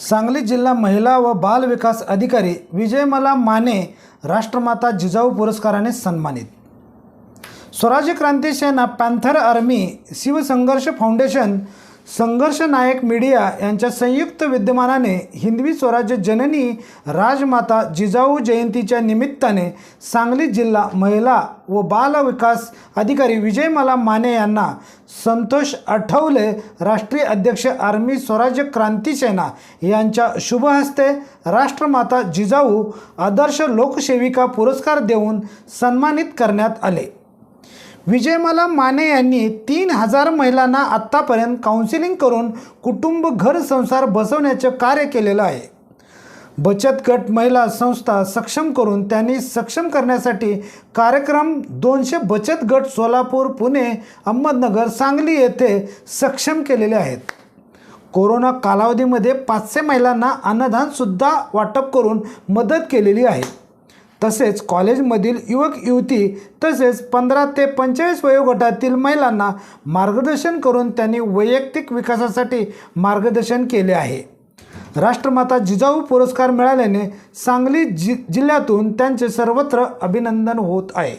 सांगली जिल्हा महिला व बाल विकास अधिकारी विजयमाला माने राष्ट्रमाता जिजाऊ पुरस्काराने सन्मानित। स्वराज्य क्रांती सेना, पॅन्थर आर्मी, शिवसंघर्ष फाउंडेशन, संघर्ष नायक मीडिया यांच्या संयुक्त विद्यमानाने हिंदवी स्वराज्य जननी राजमाता जिजाऊ जयंतीच्या निमित्ताने सांगली जिल्हा महिला व बाल विकास अधिकारी विजयमाला माने यांना संतोष आठवले, राष्ट्रीय अध्यक्ष आर्मी स्वराज्य क्रांती सेना यांच्या शुभ हस्ते राष्ट्रमाता जिजाऊ आदर्श लोकसेविका पुरस्कार देऊन सन्मानित करण्यात आले। विजयमाला माने यांनी 3000 महिलांना आत्तापर्यंत काउन्सिलिंग करून कुटुंब घर संसार बसवण्याचे कार्य केलेलं आहे। बचत गट महिला संस्था सक्षम करून त्यांनी सक्षम करण्यासाठी कार्यक्रम 200 बचत गट सोलापूर, पुणे, अहमदनगर, सांगली येथे सक्षम केलेले आहेत। कोरोना कालावधीमध्ये 500 महिलांना अन्नदान सुद्धा वाटप करून मदत केलेली आहे। तसेच कॉलेजमधील युवक युवती तसेच 15 ते 45 वयोगटातील महिलांना मार्गदर्शन करून त्यांनी वैयक्तिक विकासासाठी मार्गदर्शन केले आहे। राष्ट्रमाता जिजाऊ पुरस्कार मिळाल्याने सांगली जिल्ह्यातून त्यांचे सर्वत्र अभिनंदन होत आहे।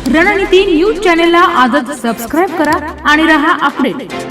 रणनीती न्यूज चॅनेलला आजच सबस्क्राइब करा आणि रहा अपडेट।